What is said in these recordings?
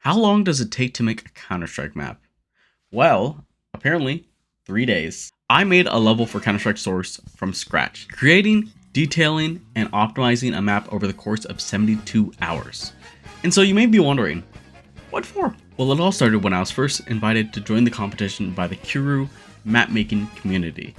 How long does it take to make a Counter-Strike map? Well, apparently 3 days. I made a level for Counter-Strike Source from scratch, creating, detailing, and optimizing a map over the course of 72 hours. And so you may be wondering, what for? Well, it all started when I was first invited to join the competition by the Kuru mapmaking community.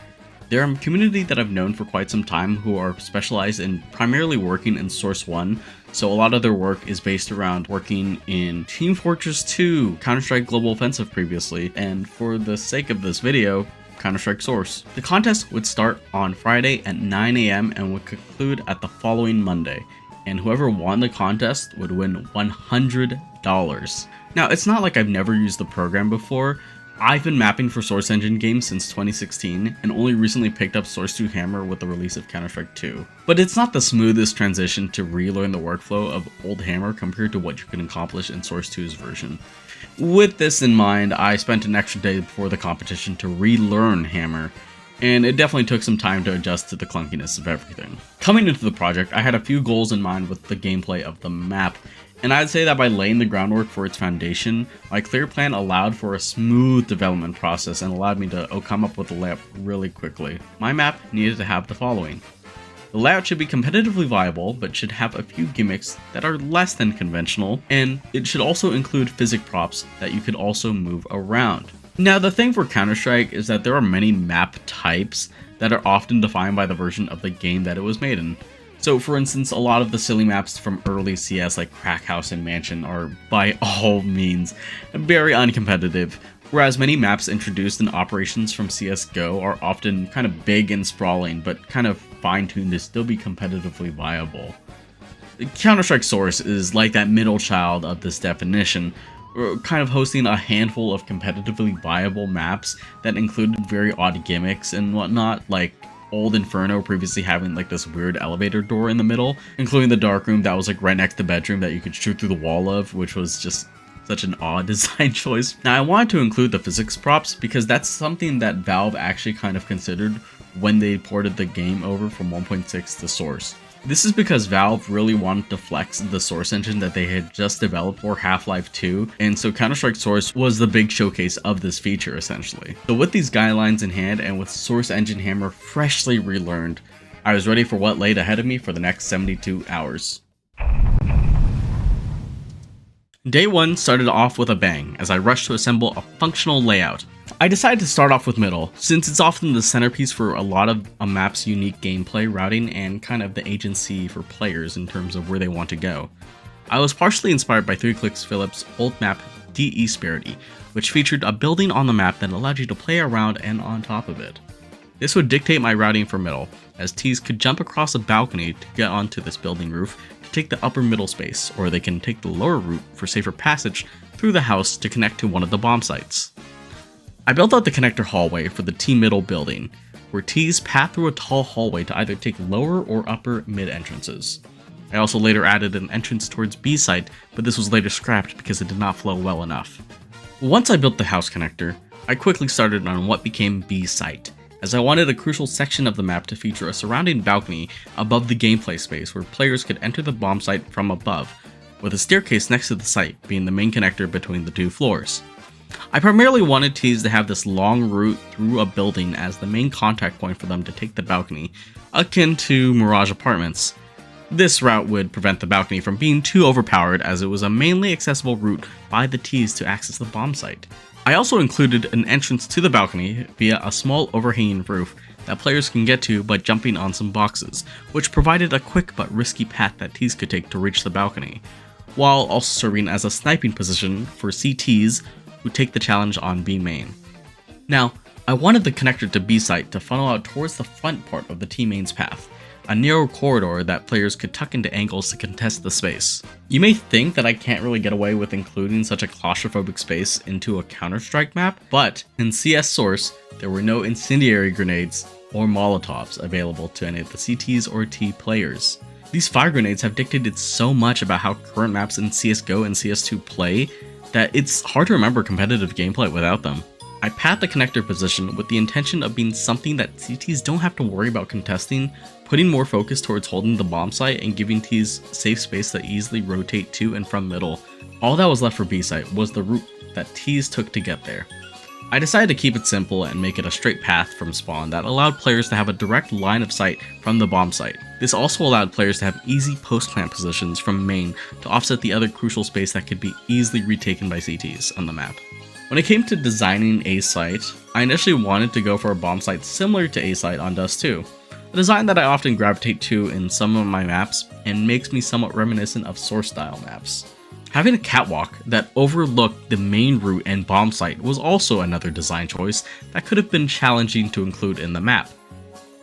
They're a community that I've known for quite some time who are specialized in primarily working in Source 1, so a lot of their work is based around working in Team Fortress 2, Counter-Strike Global Offensive previously, and for the sake of this video, Counter-Strike Source. The contest would start on Friday at 9 AM and would conclude at the following Monday, and whoever won the contest would win $100. Now, it's not like I've never used the program before. I've been mapping for Source Engine games since 2016 and only recently picked up Source 2 Hammer with the release of Counter-Strike 2. But it's not the smoothest transition to relearn the workflow of old Hammer compared to what you can accomplish in Source 2's version. With this in mind, I spent an extra day before the competition to relearn Hammer, and it definitely took some time to adjust to the clunkiness of everything. Coming into the project, I had a few goals in mind with the gameplay of the map, and I'd say that by laying the groundwork for its foundation, my clear plan allowed for a smooth development process and allowed me to come up with a layout really quickly. My map needed to have the following. The layout should be competitively viable, but should have a few gimmicks that are less than conventional, and it should also include physics props that you could also move around. Now, the thing for Counter-Strike is that there are many map types that are often defined by the version of the game that it was made in. So for instance, a lot of the silly maps from early CS like Crack House and Mansion are by all means very uncompetitive, whereas many maps introduced in operations from CSGO are often kind of big and sprawling, but kind of fine-tuned to still be competitively viable. Counter-Strike Source is like that middle child of this definition, kind of hosting a handful of competitively viable maps that included very odd gimmicks and whatnot, like Old Inferno previously having like this weird elevator door in the middle, including the dark room that was like right next to the bedroom that you could shoot through the wall of, which was just such an odd design choice. Now, I wanted to include the physics props because that's something that Valve actually kind of considered when they ported the game over from 1.6 to Source. This is because Valve really wanted to flex the Source engine that they had just developed for Half-Life 2, and so Counter-Strike Source was the big showcase of this feature essentially. So with these guidelines in hand and with Source Engine Hammer freshly relearned, I was ready for what laid ahead of me for the next 72 hours. Day 1 started off with a bang as I rushed to assemble a functional layout. I decided to start off with middle, since it's often the centerpiece for a lot of a map's unique gameplay routing and kind of the agency for players in terms of where they want to go. I was partially inspired by 3Clicks Phillips' old map De-Sparity, which featured a building on the map that allowed you to play around and on top of it. This would dictate my routing for middle, as Ts could jump across a balcony to get onto this building roof to take the upper middle space, or they can take the lower route for safer passage through the house to connect to one of the bomb sites. I built out the connector hallway for the T middle building, where Ts path through a tall hallway to either take lower or upper mid entrances. I also later added an entrance towards B site, but this was later scrapped because it did not flow well enough. Once I built the house connector, I quickly started on what became B site, as I wanted a crucial section of the map to feature a surrounding balcony above the gameplay space where players could enter the bomb site from above, with a staircase next to the site being the main connector between the two floors. I primarily wanted Ts to have this long route through a building as the main contact point for them to take the balcony, akin to Mirage Apartments. This route would prevent the balcony from being too overpowered as it was a mainly accessible route by the Ts to access the bomb site. I also included an entrance to the balcony via a small overhanging roof that players can get to by jumping on some boxes, which provided a quick but risky path that Ts could take to reach the balcony, while also serving as a sniping position for CTs who take the challenge on B main. Now, I wanted the connector to B site to funnel out towards the front part of the T main's path, a narrow corridor that players could tuck into angles to contest the space. You may think that I can't really get away with including such a claustrophobic space into a Counter-Strike map, but in CS Source, there were no incendiary grenades or Molotovs available to any of the CTs or T players. These fire grenades have dictated so much about how current maps in CSGO and CS2 play that it's hard to remember competitive gameplay without them. I pat the connector position with the intention of being something that CTs don't have to worry about contesting, putting more focus towards holding the bomb site and giving Ts safe space to easily rotate to and from middle, All that was left for B site was the route that T's took to get there. I decided to keep it simple and make it a straight path from spawn that allowed players to have a direct line of sight from the bomb site. This also allowed players to have easy post-plant positions from main to offset the other crucial space that could be easily retaken by CTs on the map. When it came to designing A site, I initially wanted to go for a bomb site similar to A site on Dust 2, a design that I often gravitate to in some of my maps and makes me somewhat reminiscent of Source style maps. Having a catwalk that overlooked the main route and bomb site was also another design choice that could have been challenging to include in the map.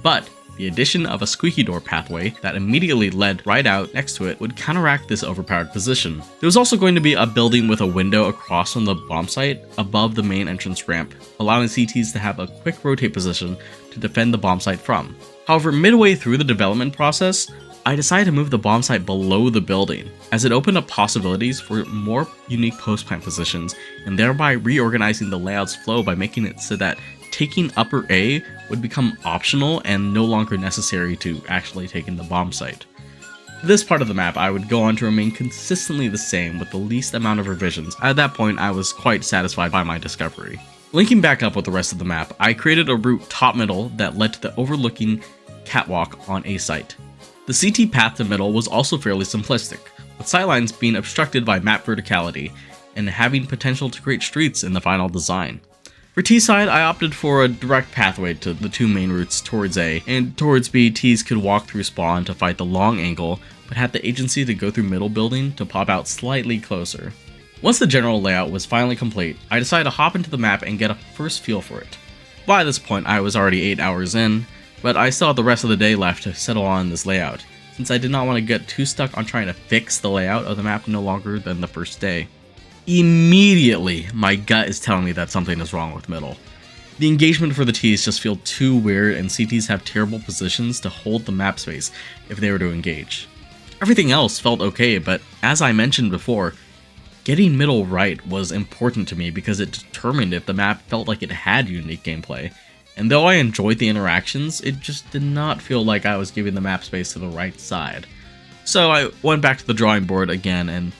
But the addition of a squeaky door pathway that immediately led right out next to it would counteract this overpowered position. There was also going to be a building with a window across from the bomb site above the main entrance ramp, allowing CTs to have a quick rotate position to defend the bomb site from. However, midway through the development process, I decided to move the bomb site below the building, as it opened up possibilities for more unique post-plant positions and thereby reorganizing the layout's flow by making it so that taking upper A would become optional and no longer necessary to actually taking the bomb site. This part of the map I would go on to remain consistently the same with the least amount of revisions. At that point, I was quite satisfied by my discovery. Linking back up with the rest of the map, I created a route top-middle that led to the overlooking catwalk on A site. The CT path to middle was also fairly simplistic, with sightlines being obstructed by map verticality and having potential to create streets in the final design. For T side, I opted for a direct pathway to the two main routes towards A, and towards B, Ts could walk through spawn to fight the long angle, but had the agency to go through middle building to pop out slightly closer. Once the general layout was finally complete, I decided to hop into the map and get a first feel for it. By this point, I was already 8 hours in, but I still had the rest of the day left to settle on this layout, since I did not want to get too stuck on trying to fix the layout of the map no longer than the first day. Immediately, my gut is telling me that something is wrong with middle. The engagement for the Ts just feel too weird, and CTs have terrible positions to hold the map space if they were to engage. Everything else felt okay, but as I mentioned before, getting middle right was important to me because it determined if the map felt like it had unique gameplay. And though I enjoyed the interactions, it just did not feel like I was giving the map space to the right side. So I went back to the drawing board again, and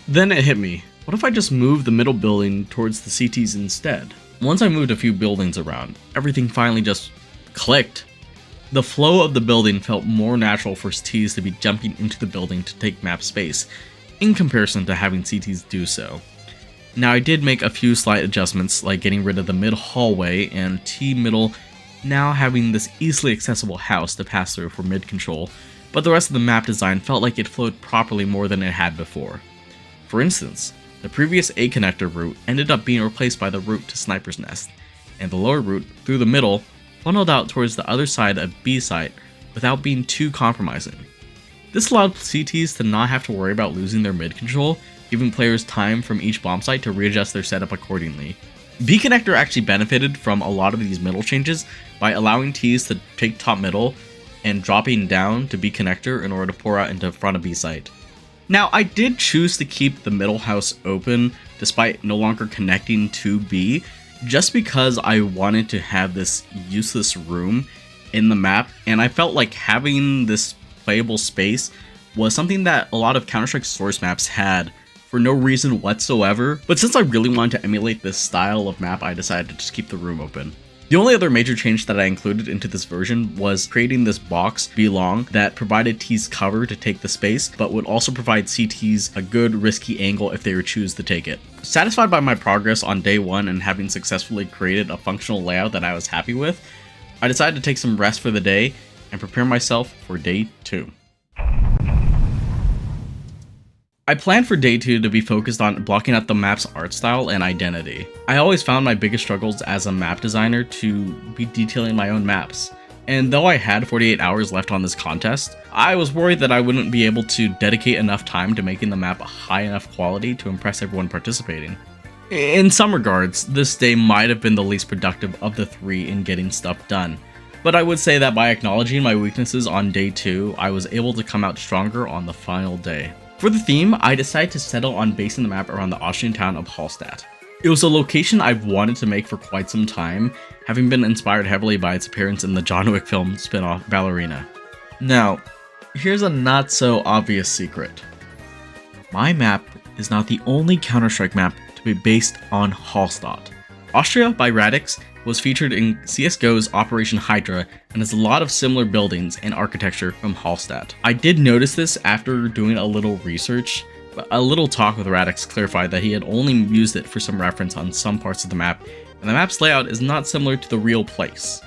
then it hit me. What if I just moved the middle building towards the CTs instead? Once I moved a few buildings around, everything finally just clicked. The flow of the building felt more natural for Ts to be jumping into the building to take map space, in comparison to having CTs do so. Now, I did make a few slight adjustments, like getting rid of the mid hallway and T middle now having this easily accessible house to pass through for mid control, but the rest of the map design felt like it flowed properly more than it had before. For instance, the previous A connector route ended up being replaced by the route to Sniper's Nest, and the lower route through the middle funneled out towards the other side of B site without being too compromising. This allowed CTs to not have to worry about losing their mid control, giving players time from each bomb site to readjust their setup accordingly. B connector actually benefited from a lot of these middle changes by allowing Ts to take top middle and dropping down to B connector in order to pour out into front of B site. Now, I did choose to keep the middle house open despite no longer connecting to B, just because I wanted to have this useless room in the map, and I felt like having this playable space was something that a lot of Counter-Strike Source maps had for no reason whatsoever, but since I really wanted to emulate this style of map, I decided to just keep the room open. The only other major change that I included into this version was creating this box belong that provided Ts cover to take the space, but would also provide CTs a good risky angle if they were choose to take it. Satisfied by my progress on day 1 and having successfully created a functional layout that I was happy with, I decided to take some rest for the day and prepare myself for day 2. I planned for day 2 to be focused on blocking out the map's art style and identity. I always found my biggest struggles as a map designer to be detailing my own maps, and though I had 48 hours left on this contest, I was worried that I wouldn't be able to dedicate enough time to making the map high enough quality to impress everyone participating. In some regards, this day might have been the least productive of the 3 in getting stuff done, but I would say that by acknowledging my weaknesses on day 2, I was able to come out stronger on the final day. For the theme, I decided to settle on basing the map around the Austrian town of Hallstatt. It was a location I've wanted to make for quite some time, having been inspired heavily by its appearance in the John Wick film spin-off Ballerina. Now, here's a not so obvious secret. my map is not the only Counter-Strike map to be based on Hallstatt. Austria by Radix was featured in CSGO's Operation Hydra and has a lot of similar buildings and architecture from Hallstatt. I did notice this after doing a little research, but a little talk with Radix clarified that he had only used it for some reference on some parts of the map, and the map's layout is not similar to the real place.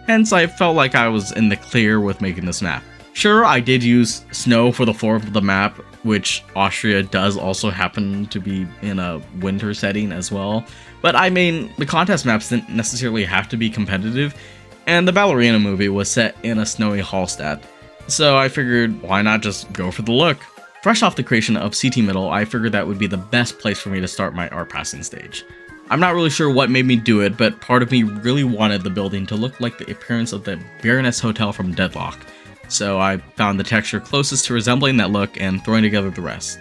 Hence, I felt like I was in the clear with making this map. Sure, I did use snow for the floor of the map, which Austria does also happen to be in a winter setting as well. But I mean, the contest maps didn't necessarily have to be competitive, and the Ballerina movie was set in a snowy Hallstatt. So I figured, why not just go for the look? Fresh off the creation of CT Middle, I figured that would be the best place for me to start my art passing stage. I'm not really sure what made me do it, but part of me really wanted the building to look like the appearance of the Baroness Hotel from Deadlock. So I found the texture closest to resembling that look and throwing together the rest.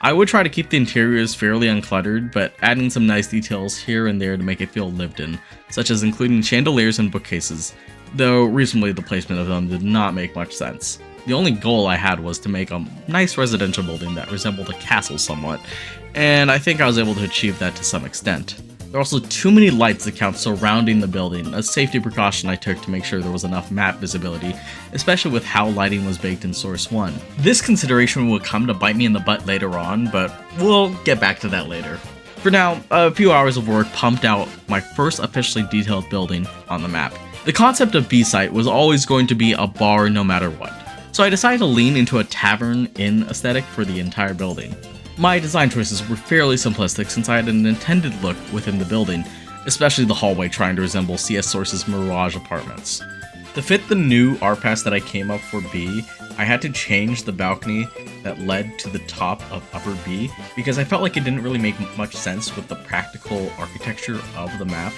I would try to keep the interiors fairly uncluttered, but adding some nice details here and there to make it feel lived in, such as including chandeliers and bookcases, though recently the placement of them did not make much sense. The only goal I had was to make a nice residential building that resembled a castle somewhat, and I think I was able to achieve that to some extent. There are also too many lights accounts surrounding the building, a safety precaution I took to make sure there was enough map visibility, especially with how lighting was baked in Source 1. This consideration will come to bite me in the butt later on, but we'll get back to that later. For now, a few hours of work pumped out my first officially detailed building on the map. The concept of B-Site was always going to be a bar no matter what, so I decided to lean into a tavern-inn aesthetic for the entire building. My design choices were fairly simplistic since I had an intended look within the building, especially the hallway trying to resemble CS Source's Mirage apartments. To fit the new Artpass that I came up for B, I had to change the balcony that led to the top of Upper B because I felt like it didn't really make much sense with the practical architecture of the map.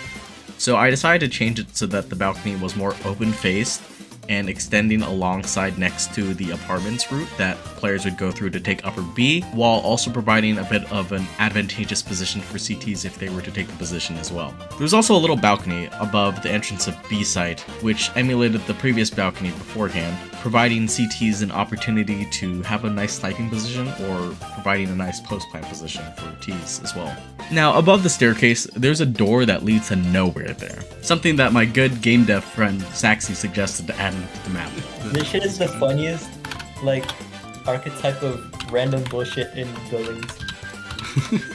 So I decided to change it so that the balcony was more open-faced and extending alongside next to the apartments route that players would go through to take Upper B, while also providing a bit of an advantageous position for CTs if they were to take the position as well. There was also a little balcony above the entrance of B site, which emulated the previous balcony beforehand, providing CTs an opportunity to have a nice sniping position or providing a nice post-plant position for Ts as well. Now, above the staircase, there's a door that leads to nowhere there. Something that my good game dev friend Saxy suggested to add into the map. This shit is the funniest, like, archetype of random bullshit in buildings.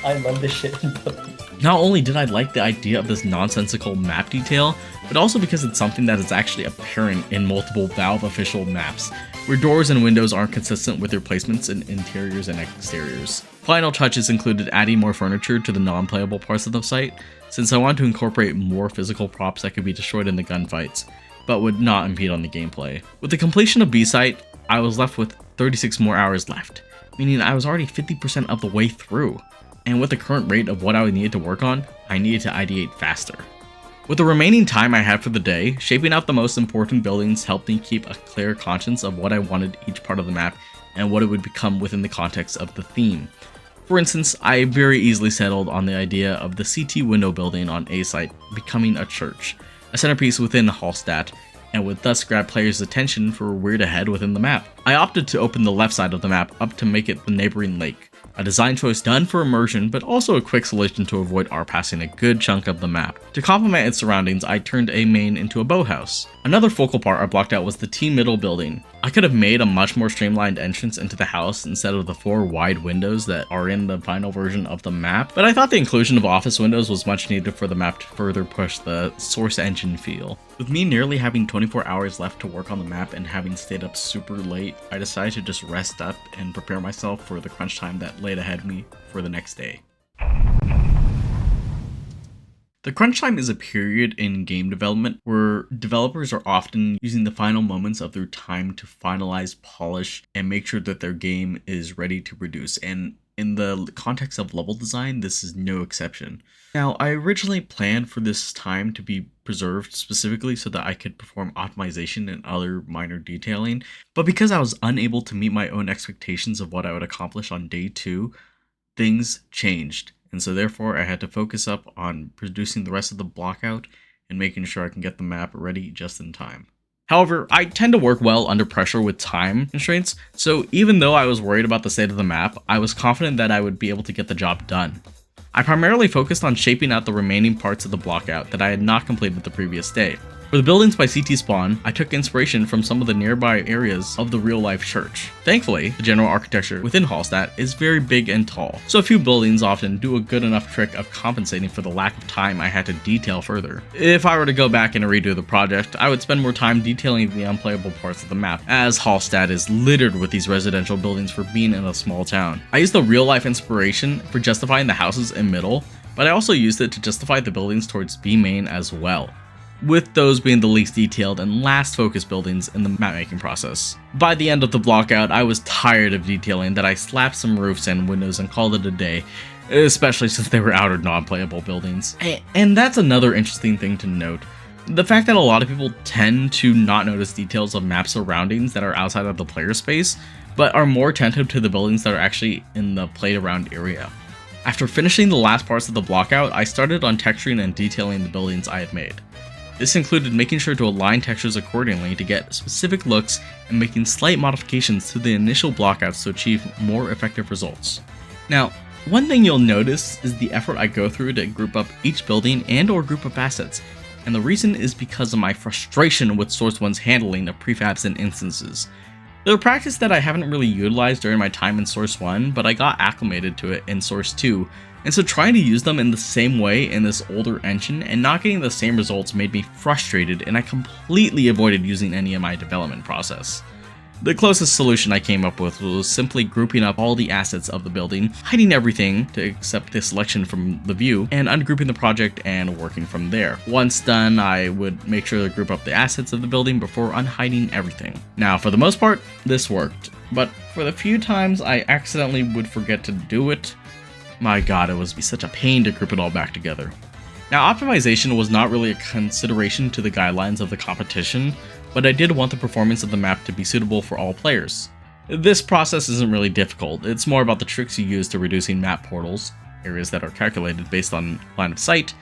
I love this shit in buildings. Not only did I like the idea of this nonsensical map detail, but also because it's something that is actually apparent in multiple Valve official maps, where doors and windows aren't consistent with their placements in interiors and exteriors. Final touches included adding more furniture to the non-playable parts of the site, since I wanted to incorporate more physical props that could be destroyed in the gunfights, but would not impede on the gameplay. With the completion of B-Site, I was left with 36 more hours left, meaning I was already 50% of the way through. And with the current rate of what I would need to work on, I needed to ideate faster. With the remaining time I had for the day, shaping out the most important buildings helped me keep a clear conscience of what I wanted each part of the map and what it would become within the context of the theme. For instance, I very easily settled on the idea of the CT window building on A site becoming a church, a centerpiece within Hallstatt, and would thus grab players' attention for where to head within the map. I opted to open the left side of the map up to make it the neighboring lake, a design choice done for immersion, but also a quick solution to avoid R-passing a good chunk of the map. To complement its surroundings, I turned A main into a boathouse. Another focal part I blocked out was the T middle building. I could have made a much more streamlined entrance into the house instead of the 4 wide windows that are in the final version of the map, but I thought the inclusion of office windows was much needed for the map to further push the Source engine feel. With me nearly having 24 hours left to work on the map and having stayed up super late, I decided to just rest up and prepare myself for the crunch time that laid ahead of me for the next day. The crunch time is a period in game development where developers are often using the final moments of their time to finalize, polish, and make sure that their game is ready to produce, and in the context of level design, this is no exception. Now, I originally planned for this time to be preserved specifically so that I could perform optimization and other minor detailing, but because I was unable to meet my own expectations of what I would accomplish on day 2, things changed. And so therefore I had to focus up on producing the rest of the blockout and making sure I can get the map ready just in time. However, I tend to work well under pressure with time constraints, so even though I was worried about the state of the map, I was confident that I would be able to get the job done. I primarily focused on shaping out the remaining parts of the blockout that I had not completed the previous day. For the buildings by CT Spawn, I took inspiration from some of the nearby areas of the real-life church. Thankfully, the general architecture within Hallstatt is very big and tall, so a few buildings often do a good enough trick of compensating for the lack of time I had to detail further. If I were to go back and redo the project, I would spend more time detailing the unplayable parts of the map, as Hallstatt is littered with these residential buildings for being in a small town. I used the real-life inspiration for justifying the houses in middle, but I also used it to justify the buildings towards B main as well, with those being the least detailed and last focused buildings in the mapmaking process. By the end of the blockout, I was tired of detailing that I slapped some roofs and windows and called it a day, especially since they were outer non-playable buildings. And that's another interesting thing to note. The fact that a lot of people tend to not notice details of map surroundings that are outside of the player space, but are more attentive to the buildings that are actually in the played around area. After finishing the last parts of the blockout, I started on texturing and detailing the buildings I had made. This included making sure to align textures accordingly to get specific looks and making slight modifications to the initial blockouts to achieve more effective results. Now, one thing you'll notice is the effort I go through to group up each building and or group of assets, and the reason is because of my frustration with Source 1's handling of prefabs and instances. They're a practice that I haven't really utilized during my time in Source 1, but I got acclimated to it in Source 2, and so trying to use them in the same way in this older engine and not getting the same results made me frustrated, and I completely avoided using any in my development process. The closest solution I came up with was simply grouping up all the assets of the building, hiding everything to accept the selection from the view, and ungrouping the project and working from there. Once done, I would make sure to group up the assets of the building before unhiding everything. Now, for the most part, this worked, but for the few times I accidentally would forget to do it, my god, it would be such a pain to group it all back together. Now, optimization was not really a consideration to the guidelines of the competition, but I did want the performance of the map to be suitable for all players. This process isn't really difficult, it's more about the tricks you use to reducing map portals, areas that are calculated based on line of sight,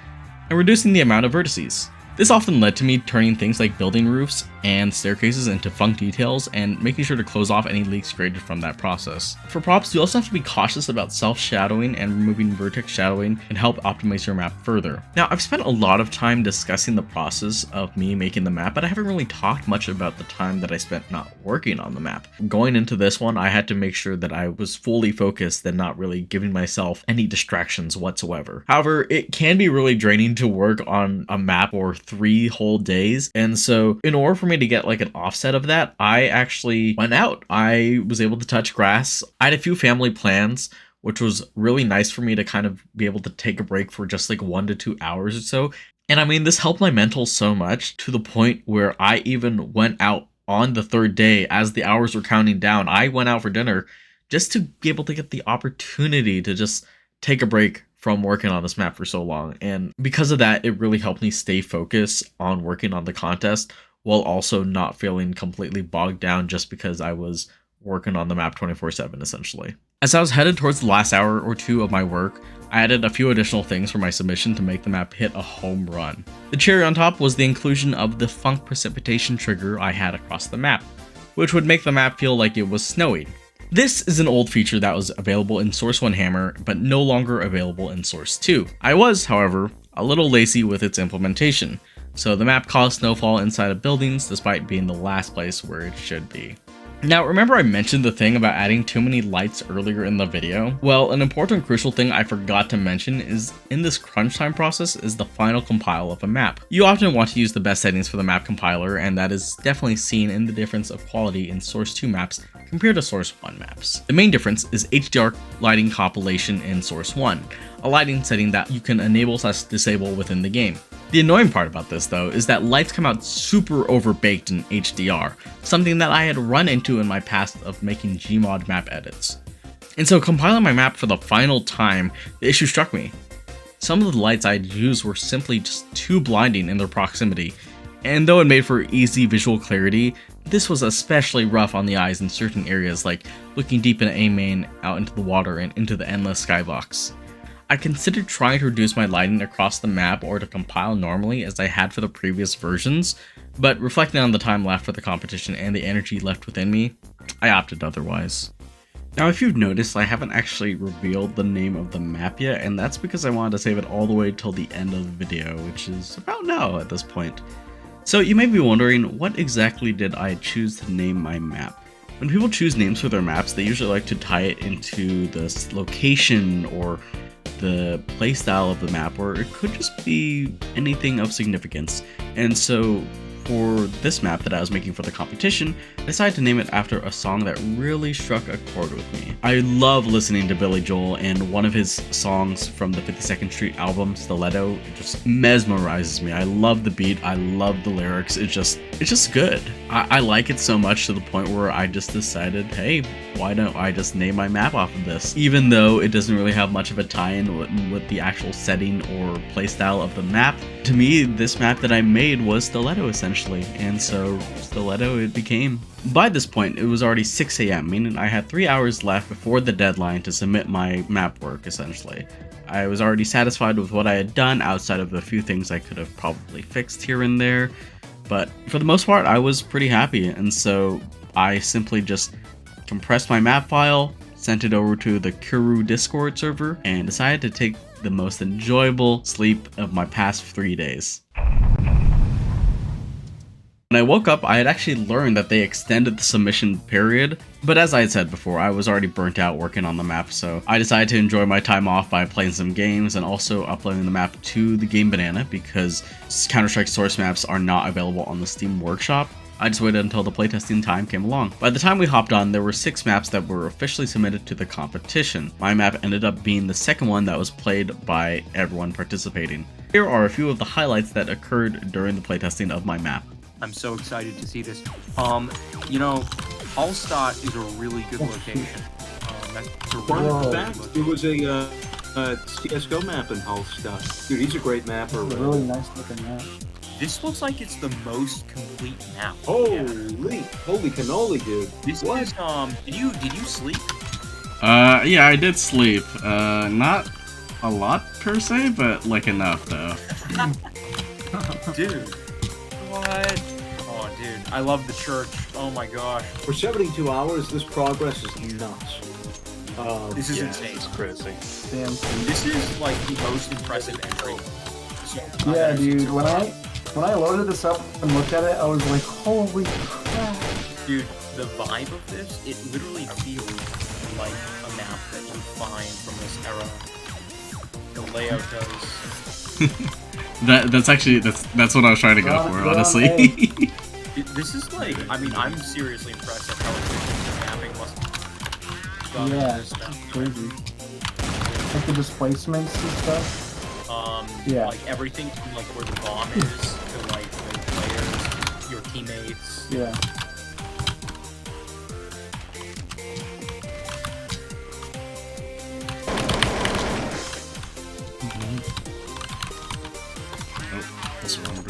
and reducing the amount of vertices. This often led to me turning things like building roofs and staircases into funk details and making sure to close off any leaks created from that process. For props, you also have to be cautious about self-shadowing, and removing vertex shadowing can help optimize your map further. Now, I've spent a lot of time discussing the process of me making the map, but I haven't really talked much about the time that I spent not working on the map. Going into this one, I had to make sure that I was fully focused and not really giving myself any distractions whatsoever. However, it can be really draining to work on a map for 3 whole days, and so in order for me to get like an offset of that, I actually went out. I was able to touch grass. I had a few family plans, which was really nice for me to kind of be able to take a break for just like 1 to 2 hours or so. And I mean, this helped my mental so much to the point where I even went out on the 3rd day as the hours were counting down. I went out for dinner just to be able to get the opportunity to just take a break from working on this map for so long. And because of that, it really helped me stay focused on working on the contest while also not feeling completely bogged down just because I was working on the map 24/7 essentially. As I was headed towards the last hour or 2 of my work, I added a few additional things for my submission to make the map hit a home run. The cherry on top was the inclusion of the funk precipitation trigger I had across the map, which would make the map feel like it was snowing. This is an old feature that was available in Source 1 Hammer, but no longer available in Source 2. I was, however, a little lazy with its implementation, so the map caused snowfall inside of buildings despite being the last place where it should be. Now, remember I mentioned the thing about adding too many lights earlier in the video? Well, an important crucial thing I forgot to mention is in this crunch time process is the final compile of a map. You often want to use the best settings for the map compiler, and that is definitely seen in the difference of quality in Source 2 maps compared to Source 1 maps. The main difference is HDR lighting compilation in Source 1, a lighting setting that you can enable/disable within the game. The annoying part about this though is that lights come out super overbaked in HDR, something that I had run into in my past of making Gmod map edits. And so compiling my map for the final time, the issue struck me. Some of the lights I'd used were simply just too blinding in their proximity, and though it made for easy visual clarity, this was especially rough on the eyes in certain areas like looking deep into A main, out into the water, and into the endless skybox. I considered trying to reduce my lighting across the map or to compile normally as I had for the previous versions, but reflecting on the time left for the competition and the energy left within me, I opted otherwise. Now, if you've noticed, I haven't actually revealed the name of the map yet, and that's because I wanted to save it all the way till the end of the video, which is about now at this point. So you may be wondering, what exactly did I choose to name my map? When people choose names for their maps, they usually like to tie it into the location or the playstyle of the map, or it could just be anything of significance. And so for this map that I was making for the competition, I decided to name it after a song that really struck a chord with me. I love listening to Billy Joel, and one of his songs from the 52nd Street album, Stiletto, just mesmerizes me. I love the beat, I love the lyrics, it's just good. I like it so much to the point where I just decided, hey, why don't I just name my map off of this? Even though it doesn't really have much of a tie-in with the actual setting or playstyle of the map, to me, this map that I made was Stiletto essentially, and so Stiletto it became. By this point, it was already 6 AM, meaning I had 3 hours left before the deadline to submit my map work essentially. I was already satisfied with what I had done outside of the few things I could have probably fixed here and there, but for the most part, I was pretty happy, and so I simply just compressed my map file, sent it over to the Kuru Discord server, and decided to take the most enjoyable sleep of my past 3 days. When I woke up, I had actually learned that they extended the submission period, but as I had said before, I was already burnt out working on the map, so I decided to enjoy my time off by playing some games and also uploading the map to the Game Banana because Counter-Strike source maps are not available on the Steam Workshop. I just waited until the playtesting time came along. By the time we hopped on, there were 6 maps that were officially submitted to the competition. My map ended up being the second one that was played by everyone participating. Here are a few of the highlights that occurred during the playtesting of my map. I'm so excited to see this. You know, Hallstatt is a really good location. That's a Fun fact, it was a CSGO map in Hallstatt. Dude, he's a great mapper. It's a really nice looking map. This looks like it's the most complete map. Holy cannoli, dude. This what? is, did you sleep? Yeah, I did sleep. Not a lot per se, but like enough though. Dude. What? Oh, dude. I love the church. Oh my gosh. For 72 hours, this progress is nuts. This is yeah, insane. It's crazy. Damn. This is like the most impressive entry. So, Yeah, dude. When I loaded this up and looked at it, I was like, holy crap. Dude, the vibe of this, it literally feels like a map that you find from this era. The layout does. That's what I was trying to go for, honestly. This is like, I mean, I'm seriously impressed at how efficient the mapping must be. Yeah, it's crazy. Like the displacements and stuff. Yeah. Like everything from like where the bomb is to like the players, your teammates. Yeah.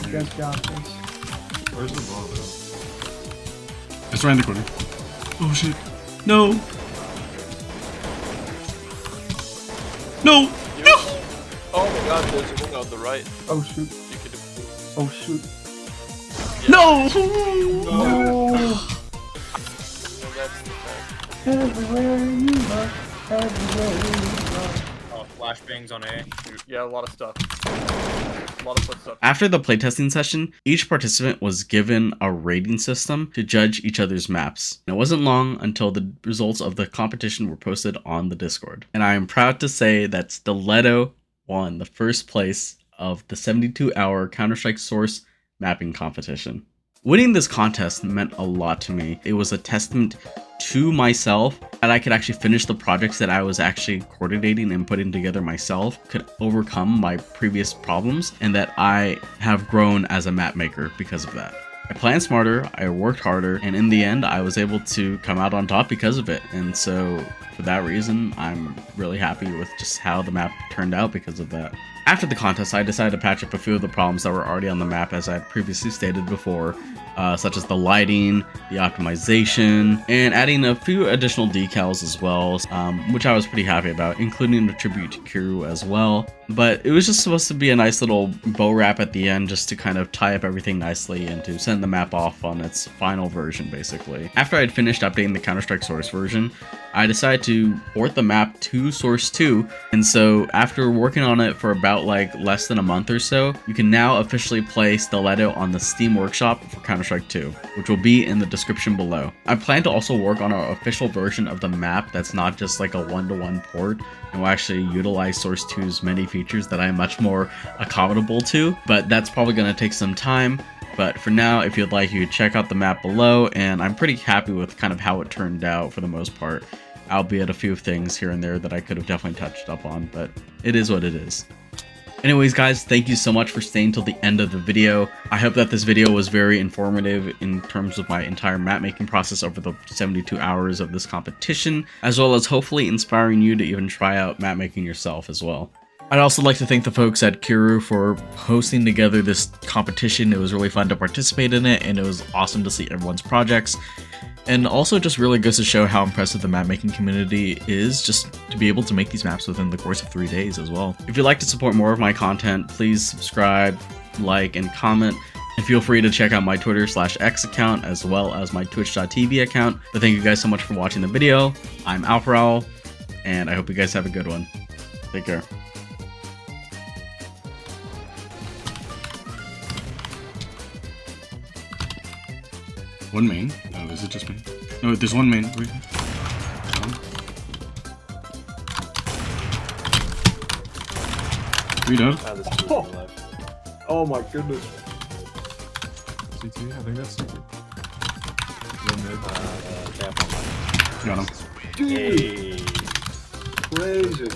You guys got this. Where's the ball, though? It's right in the corner. Oh shit. No! No! No! Oh my god, there's a wing on the right. Oh shoot. You could have... Oh shoot. No! No! That's the fact. Everywhere you look, everywhere you look. Oh, flashbangs on A. Yeah, a lot of stuff. A lot of foot stuff. After the playtesting session, each participant was given a rating system to judge each other's maps. And it wasn't long until the results of the competition were posted on the Discord. And I am proud to say that Stiletto won the first place of the 72-hour Counter-Strike source mapping competition. Winning this contest meant a lot to me. It was a testament to myself that I could actually finish the projects that I was actually coordinating and putting together myself, could overcome my previous problems, and that I have grown as a map maker because of that. I planned smarter, I worked harder, and in the end, I was able to come out on top because of it. And so, for that reason, I'm really happy with just how the map turned out because of that. After the contest, I decided to patch up a few of the problems that were already on the map as I had previously stated before, such as the lighting, the optimization, and adding a few additional decals as well, which I was pretty happy about, including a tribute to Kuru as well. But it was just supposed to be a nice little bow wrap at the end, just to kind of tie up everything nicely and to send the map off on its final version, basically. After I had finished updating the Counter-Strike source version, I decided to port the map to Source 2, and so after working on it for about like less than a month or so, you can now officially play Stiletto on the Steam Workshop for Counter-Strike 2, which will be in the description below. I plan to also work on an official version of the map that's not just like a one-to-one port, and will actually utilize Source 2's many features that I'm much more accommodable to, but that's probably going to take some time. But for now, if you'd like, you can check out the map below, and I'm pretty happy with kind of how it turned out for the most part, albeit a few things here and there that I could have definitely touched up on, but it is what it is. Anyways, guys, thank you so much for staying till the end of the video. I hope that this video was very informative in terms of my entire map making process over the 72 hours of this competition, as well as hopefully inspiring you to even try out map making yourself as well. I'd also like to thank the folks at Kuru for hosting together this competition. It was really fun to participate in it, and it was awesome to see everyone's projects. And also just really goes to show how impressive the map making community is, just to be able to make these maps within the course of 3 days as well. If you'd like to support more of my content, please subscribe, like, and comment. And feel free to check out my Twitter/X account as well as my Twitch.tv account. But thank you guys so much for watching the video. I'm AlpherOwl, and I hope you guys have a good one. Take care. One main? Oh, is it just main? No, there's one main. Wait. Reload. Oh my goodness. CT, I think that's CT. Got him. Dude. Crazy.